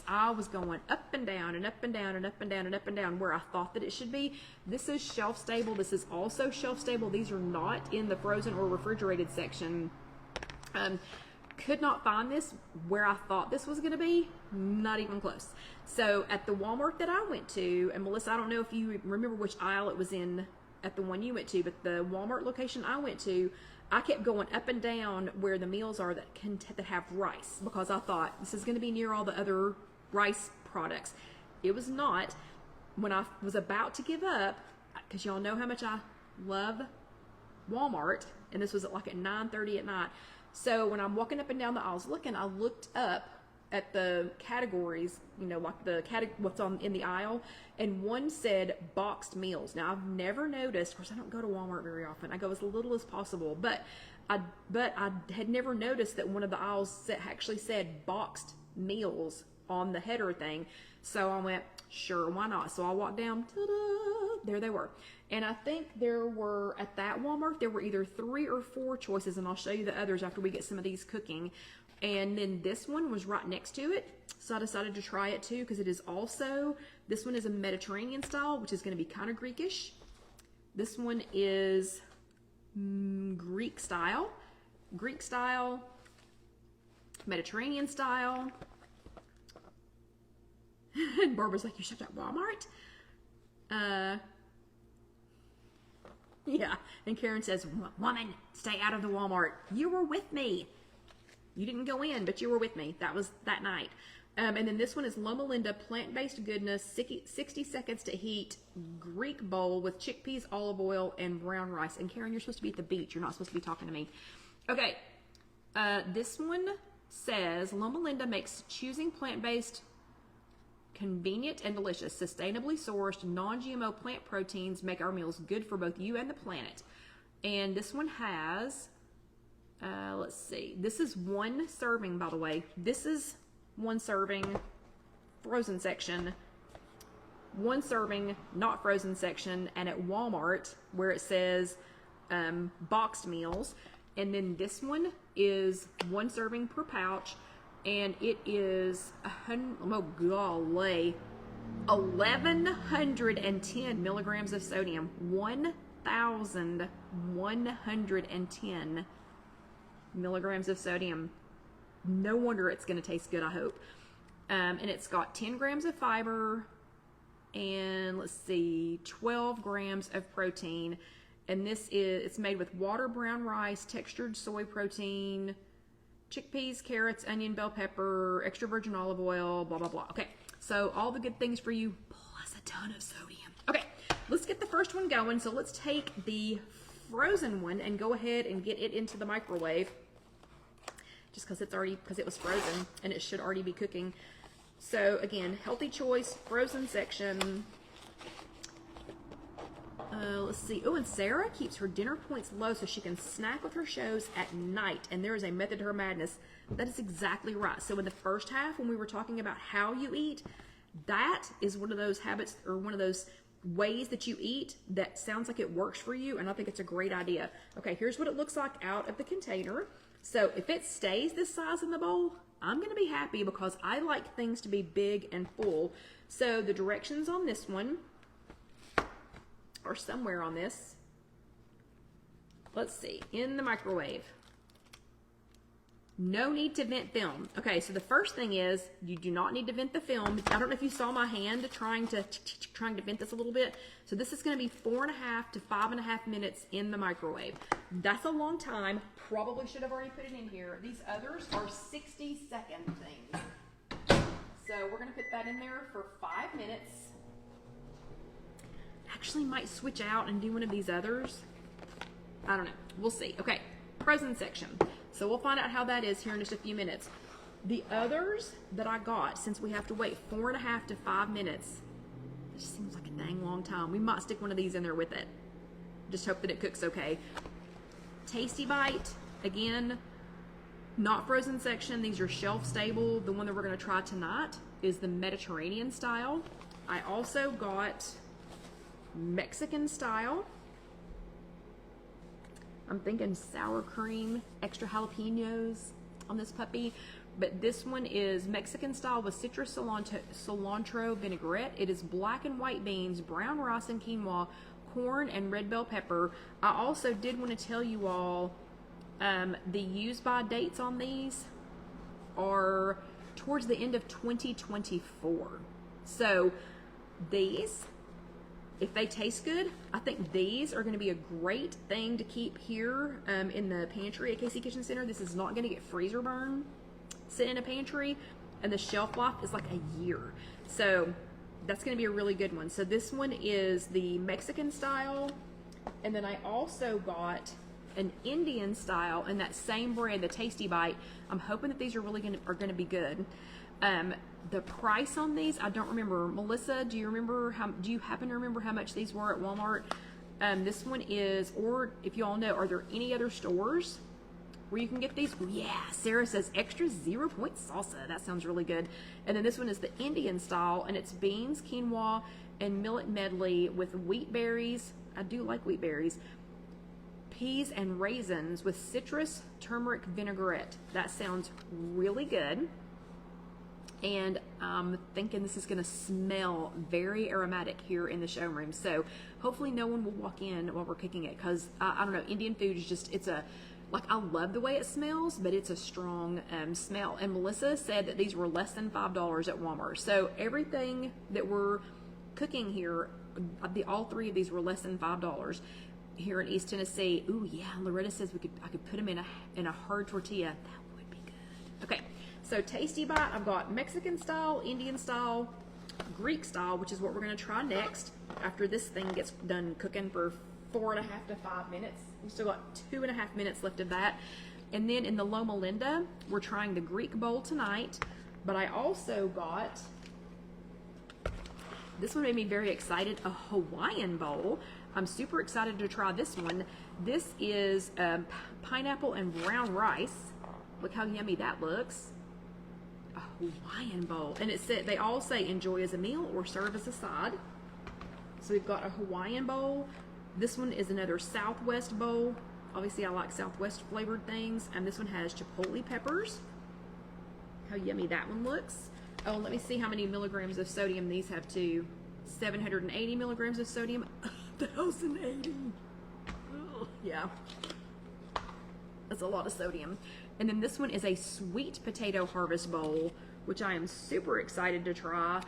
I was going up and down and up and down and up and down and up and down where I thought that it should be. This is shelf stable. This is also shelf stable. These are not in the frozen or refrigerated section. Could not find this where I thought this was going to be. Not even close. So at the Walmart that I went to, and Melissa, I don't know if you remember which aisle it was in at the one you went to, but the Walmart location I went to, I kept going up and down where the meals are that have rice, because I thought this is going to be near all the other rice products. It was not. When I was about to give up, because y'all know how much I love Walmart, and this was at 9:30 at night. So when I'm walking up and down the aisles looking, I looked up at the categories, what's in the aisle, and one said boxed meals. Now I've never noticed, of course I don't go to Walmart very often, I go as little as possible, but I had never noticed that one of the aisles actually said boxed meals on the header thing. So I went, sure, why not? So I walked down, ta-da, there they were. And I think there were, at that Walmart, there were either 3 or 4 choices, and I'll show you the others after we get some of these cooking. And then this one was right next to it, so I decided to try it too, because it is also, this one is a Mediterranean style, which is going to be kind of Greekish. This one is Greek style, Mediterranean style. And Barbara's like, you shopped at Walmart? Yeah. And Karen says, woman, stay out of the Walmart. You were with me. You didn't go in, but you were with me. That was that night. And then this one is Loma Linda plant-based goodness, 60 seconds to heat, Greek bowl with chickpeas, olive oil, and brown rice. And Karen, you're supposed to be at the beach. You're not supposed to be talking to me. Okay. This one says Loma Linda makes choosing plant-based convenient and delicious, sustainably sourced, non-GMO plant proteins make our meals good for both you and the planet. And this one has, let's see, this is 1 serving, by the way. This is 1 serving, frozen section, 1 serving, not frozen section, and at Walmart where it says boxed meals. And then this one is 1 serving per pouch, and it is 1,110 milligrams of sodium. 1,110 milligrams of sodium. No wonder it's going to taste good, I hope. And it's got 10 grams of fiber and, let's see, 12 grams of protein. And it's made with water, brown rice, textured soy protein, chickpeas, carrots, onion, bell pepper, extra virgin olive oil, blah, blah, blah. Okay, so all the good things for you, plus a ton of sodium. Okay, let's get the first one going. So let's take the frozen one and go ahead and get it into the microwave. just because it was frozen and it should already be cooking. So again, healthy choice, frozen section. Let's see. Oh, and Sarah keeps her dinner points low so she can snack with her shows at night. And there is a method to her madness. That is exactly right. So in the first half, when we were talking about how you eat, that is one of those habits or one of those ways that you eat that sounds like it works for you. And I think it's a great idea. Okay, here's what it looks like out of the container. So if it stays this size in the bowl, I'm going to be happy because I like things to be big and full. So the directions on this one or somewhere on this. Let's see. In the microwave. No need to vent film. Okay, so the first thing is you do not need to vent the film. I don't know if you saw my hand trying to vent this a little bit. So this is going to be 4.5 to 5.5 minutes in the microwave. That's a long time. Probably should have already put it in here. These others are 60-second things. So we're going to put that in there for 5 minutes. Actually might switch out and do one of these others. I don't know. We'll see. Okay, frozen section. So we'll find out how that is here in just a few minutes. The others that I got, since we have to wait 4.5 to 5 minutes, it just seems like a dang long time. We might stick one of these in there with it. Just hope that it cooks okay. Tasty Bite, again, not frozen section. These are shelf stable. The one that we're going to try tonight is the Mediterranean style. I also got Mexican style. I'm thinking sour cream, extra jalapenos on this puppy. But this one is Mexican style with citrus cilantro vinaigrette. It is black and white beans, brown rice and quinoa, corn, and red bell pepper. I also did want to tell you all the use by dates on these are towards the end of 2024. So these, if they taste good, I think these are going to be a great thing to keep here in the pantry at KC Kitchen Center. This is not going to get freezer burn sitting in a pantry, and the shelf life is like a year. So that's going to be a really good one. So this one is the Mexican style, and then I also got an Indian style in that same brand, the Tasty Bite. I'm hoping that these are really going to be good. The price on these, I don't remember. Melissa, do you happen to remember how much these were at Walmart? This one is, or if you all know, are there any other stores where you can get these? Ooh, yeah, Sarah says extra 0-point salsa. That sounds really good. And then this one is the Indian style, and it's beans, quinoa, and millet medley with wheat berries. I do like wheat berries. Peas and raisins with citrus turmeric vinaigrette. That sounds really good. And I'm thinking this is going to smell very aromatic here in the showroom. So hopefully no one will walk in while we're cooking it, because I don't know, Indian food is just, I love the way it smells, but it's a strong smell. And Melissa said that these were less than $5 at Walmart. So everything that we're cooking here, all three of these were less than $5 here in East Tennessee. Ooh, yeah, Loretta says I could put them in a hard tortilla. That would be good. Okay. So Tasty Bite, I've got Mexican style, Indian style, Greek style, which is what we're going to try next after this thing gets done cooking for 4.5 to 5 minutes. We still got 2.5 minutes left of that. And then in the Loma Linda, we're trying the Greek bowl tonight, but I also got, this one made me very excited, a Hawaiian bowl. I'm super excited to try this one. This is pineapple and brown rice. Look how yummy that looks. A Hawaiian bowl, and it said, they all say enjoy as a meal or serve as a side. So we've got a Hawaiian bowl. This one is another Southwest bowl. Obviously I like Southwest flavored things, and this one has chipotle peppers. How yummy that one looks. Oh, let me see how many milligrams of sodium these have too. 780 milligrams of sodium. 1,080. Ugh, yeah, that's a lot of sodium. And then this one is a sweet potato harvest bowl, which I am super excited to try.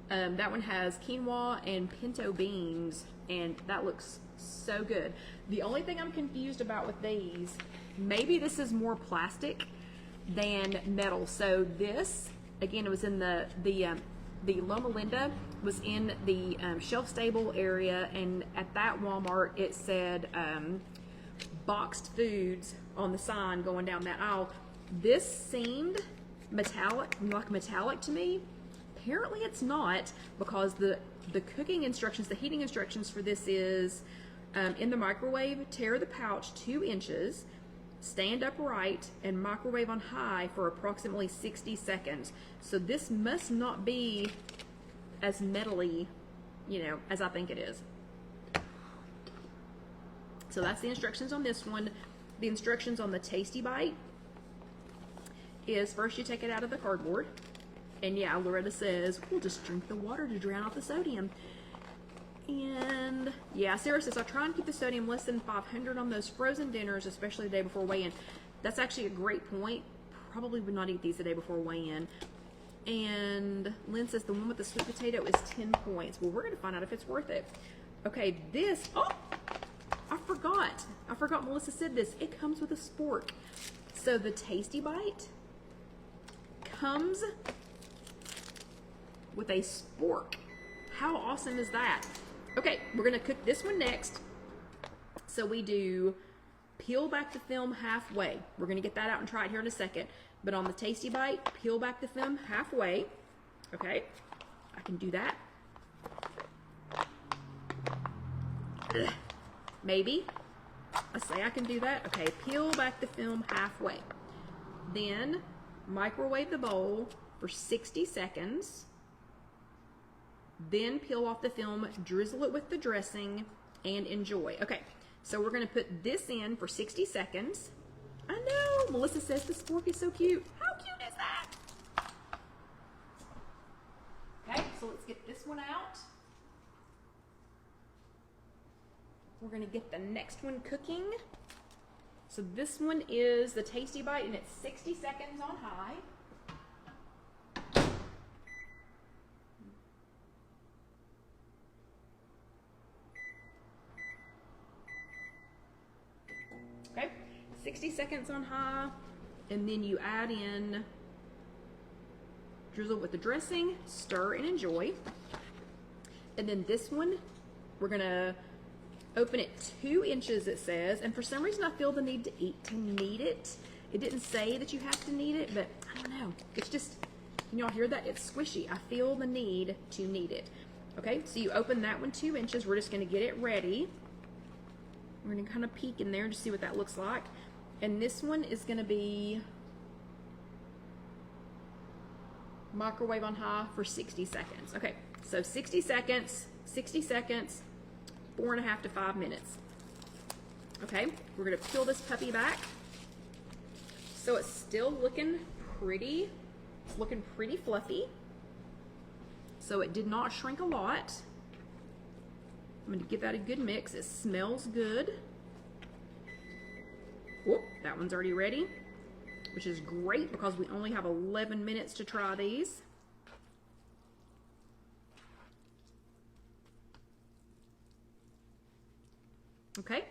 That one has quinoa and pinto beans, and that looks so good. The only thing I'm confused about with these, maybe this is more plastic than metal. So this, again, it was in the Loma Linda was in the shelf stable area, and at that Walmart it said boxed foods on the sign going down that aisle. This seemed metallic, like metallic to me. Apparently it's not, because the cooking instructions, the heating instructions for this is in the microwave, tear the pouch 2 inches, stand upright, and microwave on high for approximately 60 seconds. So this must not be as metally, you know, as I think it is. So that's the instructions on this one. The instructions on the Tasty Bite is first you take it out of the cardboard. And yeah, Loretta says, we'll just drink the water to drown out the sodium. And yeah, Sarah says, I try and keep the sodium less than 500 on those frozen dinners, especially the day before weigh-in. That's actually a great point. Probably would not eat these the day before weigh-in. And Lynn says the one with the sweet potato is 10 points. Well, we're going to find out if it's worth it. Okay, this, oh, I forgot Melissa said this. It comes with a spork. So the Tasty Bite comes with a spork. How awesome is that? Okay, we're gonna cook this one next. So we do peel back the film halfway. We're gonna get that out and try it here in a second. But on the Tasty Bite, peel back the film halfway. Okay, I can do that. Ugh. Maybe. I say I can do that. Okay, peel back the film halfway. Then microwave the bowl for 60 seconds. Then peel off the film, drizzle it with the dressing, and enjoy. Okay, so we're going to put this in for 60 seconds. I know, Melissa says the spork is so cute. How cute is that? Okay, so let's get this one out. We're going to get the next one cooking. So this one is the Tasty Bite, and it's 60 seconds on high. Okay, 60 seconds on high, and then you add in, drizzle with the dressing, stir and enjoy. And then this one, we're gonna open it 2 inches, it says, and for some reason I feel the need to knead it. It didn't say that you have to knead it, but I don't know. It's just, can y'all hear that? It's squishy. I feel the need to knead it. Okay, so you open that one 2 inches. We're just gonna get it ready. We're gonna kind of peek in there to see what that looks like. And this one is gonna be microwave on high for 60 seconds. Okay, so 60 seconds, 4.5 to 5 minutes. Okay, we're gonna peel this puppy back. So it's still looking pretty, it's looking pretty fluffy. So it did not shrink a lot. I'm going to give that a good mix. It smells good. Whoop, that one's already ready, which is great because we only have 11 minutes to try these. Okay,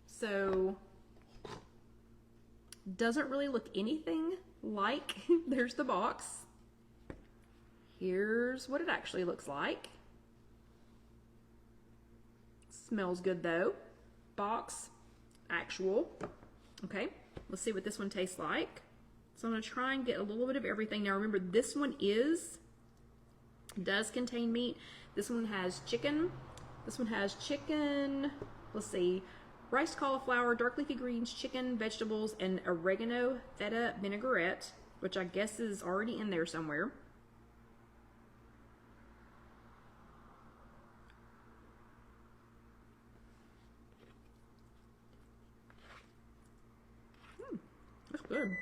so doesn't really look anything like, there's the box. Here's what it actually looks like. Smells good though. Box, actual. Okay, let's see what this one tastes like. So I'm gonna try and get a little bit of everything. Now remember, this one does contain meat. This one has chicken. This one has chicken, let's see, rice, cauliflower, dark leafy greens, chicken, vegetables, and oregano feta vinaigrette, which I guess is already in there somewhere. That's good.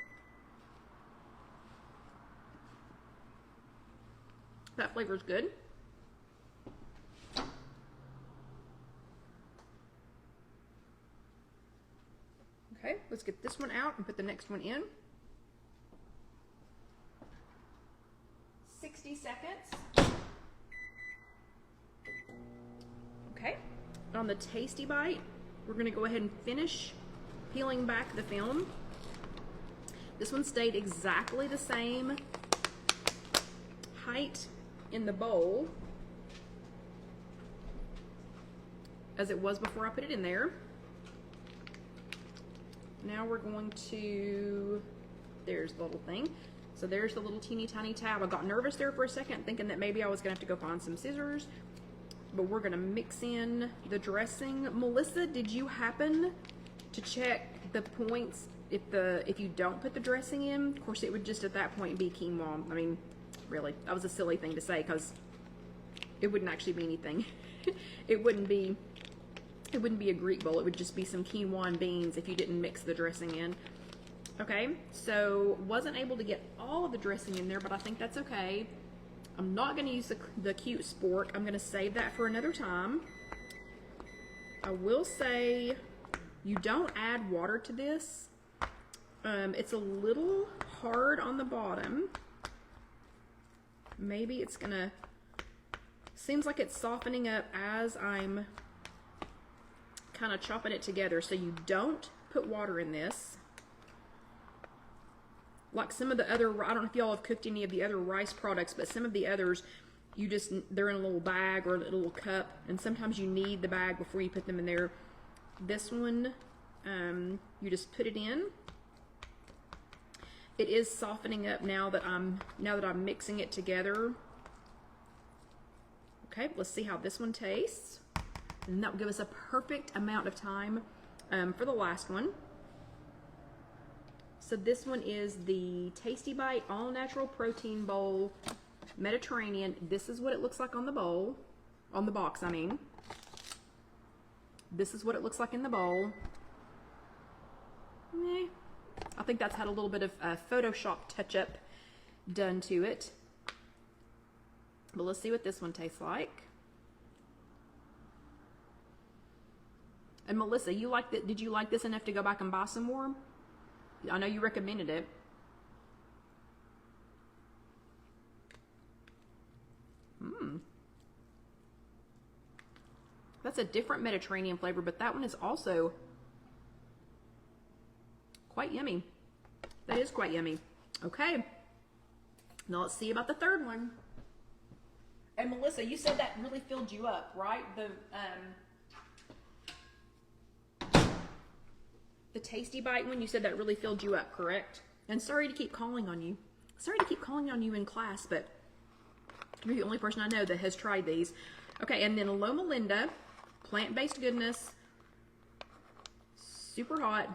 That flavor's good. Okay, let's get this one out and put the next one in. 60 seconds. Okay, on the Tasty Bite, we're gonna go ahead and finish peeling back the film. This one stayed exactly the same height in the bowl as it was before I put it in there. Now we're going to, there's the little thing. So there's the little teeny tiny tab. I got nervous there for a second, thinking that maybe I was gonna have to go find some scissors, but we're gonna mix in the dressing. Melissa, did you happen to check the points if you don't put the dressing in? Of course, it would just at that point be quinoa. I mean, really, that was a silly thing to say because it wouldn't actually be anything. It wouldn't be a Greek bowl. It would just be some quinoa and beans if you didn't mix the dressing in. Okay, so wasn't able to get all of the dressing in there, but I think that's okay. I'm not going to use the cute spork. I'm going to save that for another time. I will say you don't add water to this. It's a little hard on the bottom. Maybe it's going to, seems like it's softening up as I'm kind of chopping it together. So you don't put water in this. Like some of the other, I don't know if y'all have cooked any of the other rice products, but some of the others, they're in a little bag or a little cup, and sometimes you need the bag before you put them in there. This one, you just put it in. It is softening up now that I'm mixing it together. Okay, let's see how this one tastes. And that will give us a perfect amount of time for the last one. So this one is the Tasty Bite All Natural Protein Bowl Mediterranean. This is what it looks like on the bowl, on the box, I mean. This is what it looks like in the bowl. I think that's had a little bit of Photoshop touch-up done to it. But let's see what this one tastes like. And Melissa, did you like this enough to go back and buy some more? I know you recommended it. That's a different Mediterranean flavor, but that one is also quite yummy. That is quite yummy. Okay. Now let's see about the third one. And Melissa, you said that really filled you up, right? The Tasty Bite one, you said that really filled you up, correct? And sorry to keep calling on you. Sorry to keep calling on you in class, but you're the only person I know that has tried these. Okay, and then Loma Linda, plant-based goodness, super hot.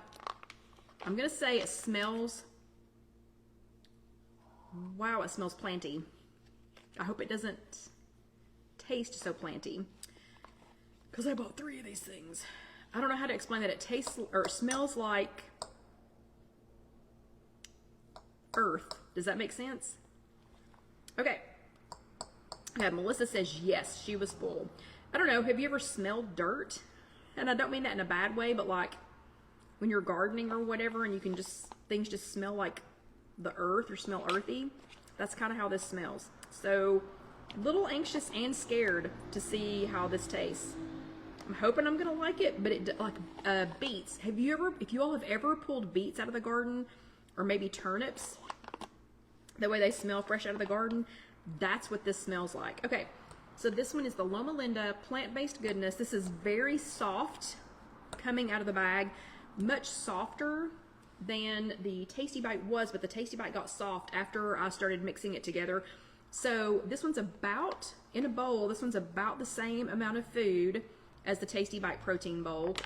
I'm gonna say it smells, wow, it smells planty. I hope it doesn't taste so planty, because I bought 3 of these things. I don't know how to explain that. It tastes or it smells like earth. Does that make sense? Okay. Yeah, Melissa says yes, she was full. I don't know, have you ever smelled dirt? And I don't mean that in a bad way, but like when you're gardening or whatever and you can things just smell like the earth or smell earthy. That's kind of how this smells. So a little anxious and scared to see how this tastes. I'm hoping I'm gonna like it, but beets. If you all have ever pulled beets out of the garden, or maybe turnips, the way they smell fresh out of the garden, that's what this smells like. Okay, so this one is the Loma Linda plant-based goodness. This is very soft coming out of the bag, much softer than the Tasty Bite was, but the Tasty Bite got soft after I started mixing it together. So this one's about, in a bowl, this one's about the same amount of food as the Tasty Bite protein bowl.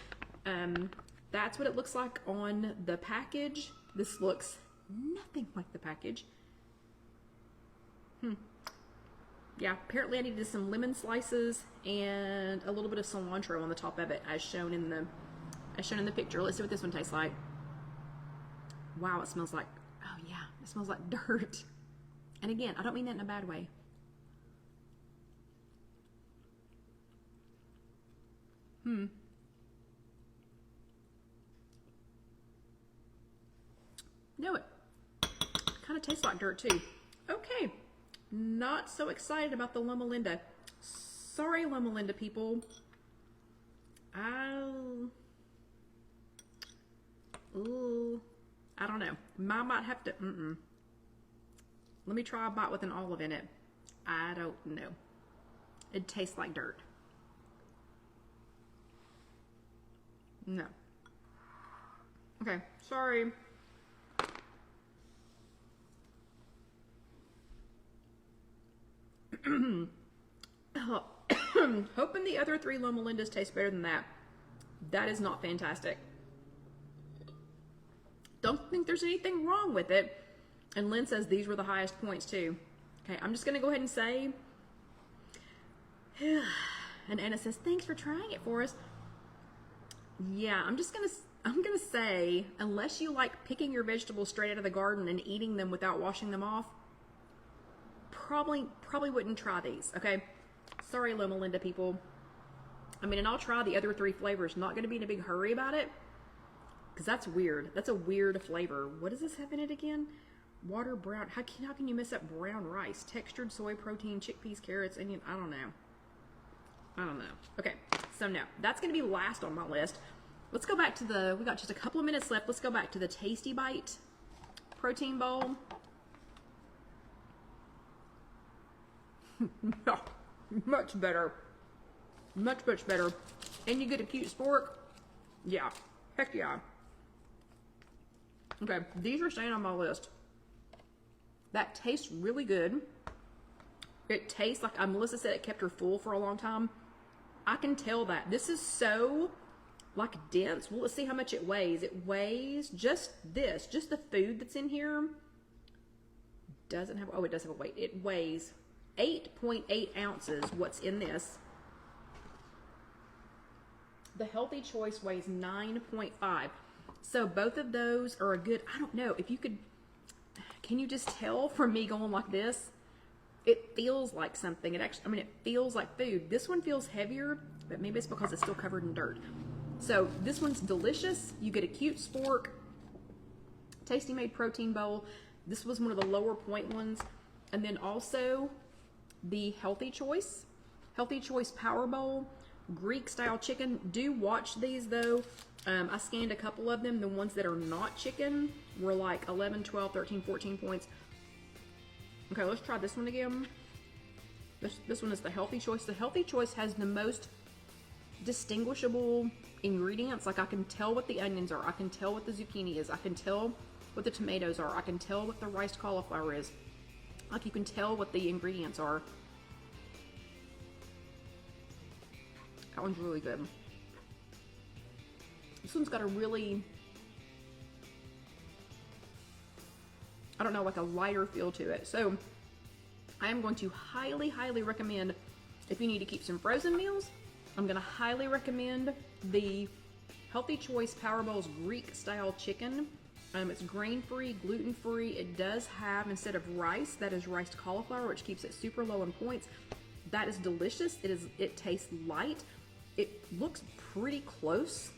That's what it looks like on the package. This looks nothing like the package. Yeah, apparently I needed some lemon slices and a little bit of cilantro on the top of it, as shown in the picture. Let's see what this one tastes like. Wow, it smells like, oh yeah, it smells like dirt. And again, I don't mean that in a bad way. No, it kind of tastes like dirt too. Okay, not so excited about the Loma Linda. Sorry, Loma Linda people. I don't know. I might have to, Let me try a bite with an olive in it. I don't know. It tastes like dirt. No. Okay, sorry. Hoping the other 3 Loma Lindas taste better than that. That is not fantastic. Don't think there's anything wrong with it. And Lynn says these were the highest points too. Okay, I'm just gonna go ahead and say, and Anna says, thanks for trying it for us. Yeah, I'm gonna say, unless you like picking your vegetables straight out of the garden and eating them without washing them off, probably wouldn't try these, okay? Sorry, Loma Linda people. I mean, and I'll try the other 3 flavors. Not gonna be in a big hurry about it, because that's weird. That's a weird flavor. What does this have in it again? Water, brown. How can you mess up brown rice? Textured soy protein, chickpeas, carrots, onion. I don't know. Okay, so now that's gonna be last on my list. Let's go back to we got just a couple of minutes left. Let's go back to the Tasty Bite protein bowl. Much better. Much better. And you get a cute spork. Yeah. Heck yeah. Okay, these are staying on my list. That tastes really good. It tastes like, Melissa said it kept her full for a long time. I can tell that. This is so, like, dense. Well, let's see how much it weighs. It weighs just this, just the food that's in here. Doesn't have, oh, it does have a weight. It weighs 8.8 ounces, what's in this. The Healthy Choice weighs 9.5. So both of those are a good, I don't know, if you could, can you just tell from me going like this? It feels like something. It actually, I mean, it feels like food. This one feels heavier, but maybe it's because it's still covered in dirt. So this one's delicious. You get a cute spork, Tasty Made protein bowl. This was one of the lower point ones. And then also the Healthy Choice Power Bowl, Greek style chicken. Do watch these though. I scanned a couple of them. The ones that are not chicken were like 11, 12, 13, 14 points. Okay, let's try this one again. This one is the Healthy Choice. The Healthy Choice has the most distinguishable ingredients. Like, I can tell what the onions are. I can tell what the zucchini is. I can tell what the tomatoes are. I can tell what the riced cauliflower is. Like, you can tell what the ingredients are. That one's really good. This one's got a really, I don't know, like a lighter feel to it. So I am going to highly recommend, if you need to keep some frozen meals, I'm going to highly recommend the Healthy Choice Power Bowls Greek style chicken. It's grain-free, gluten-free. It does have, instead of rice, that is riced cauliflower, which keeps it super low in points. That is delicious. It tastes light. It looks pretty close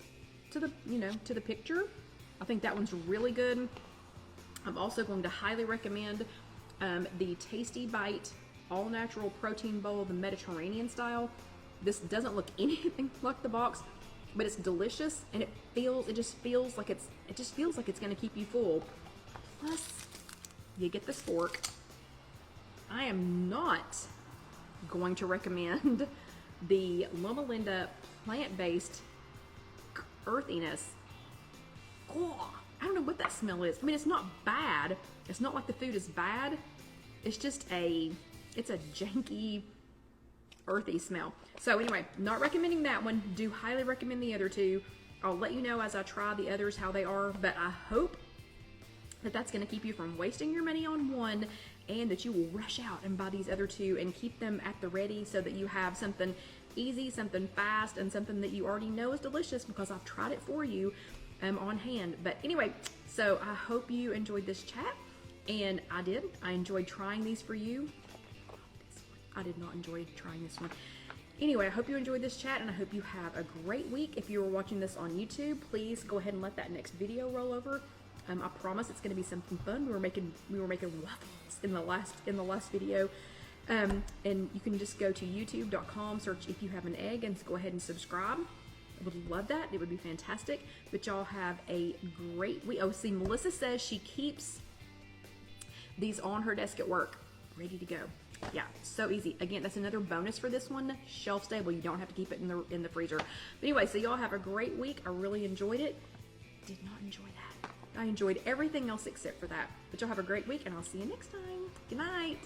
to the, to the picture. I think that one's really good. I'm also going to highly recommend the Tasty Bite All Natural Protein Bowl, the Mediterranean style. This doesn't look anything like the box, but it's delicious, and it just feels like it's going to keep you full. Plus, you get this fork. I am not going to recommend the Loma Linda plant-based earthiness. Oh, I don't know what that smell is. I mean, it's not bad. It's not like the food is bad. It's just it's a janky, earthy smell. So anyway, not recommending that one. Do highly recommend the other 2. I'll let you know as I try the others how they are, but I hope that that's going to keep you from wasting your money on one, and that you will rush out and buy these other 2 and keep them at the ready so that you have something easy, something fast, and something that you already know is delicious because I've tried it for you on hand. But anyway, so I hope you enjoyed this chat, and I did. I enjoyed trying these for you. I did not enjoy trying this one. Anyway, I hope you enjoyed this chat, and I hope you have a great week. If you are watching this on YouTube, please go ahead and let that next video roll over. I promise it's going to be something fun. We were making waffles in the last video. And you can just go to youtube.com, search If You Have an Egg, and go ahead and subscribe. I would love that. It would be fantastic. But y'all have a great week. Oh, see, Melissa says she keeps these on her desk at work, ready to go. Yeah, so easy. Again, that's another bonus for this one. Shelf stable. You don't have to keep it in the freezer. But anyway, so y'all have a great week. I really enjoyed it. did not enjoy that. I enjoyed everything else except for that. But y'all have a great week, and I'll see you next time. Good night.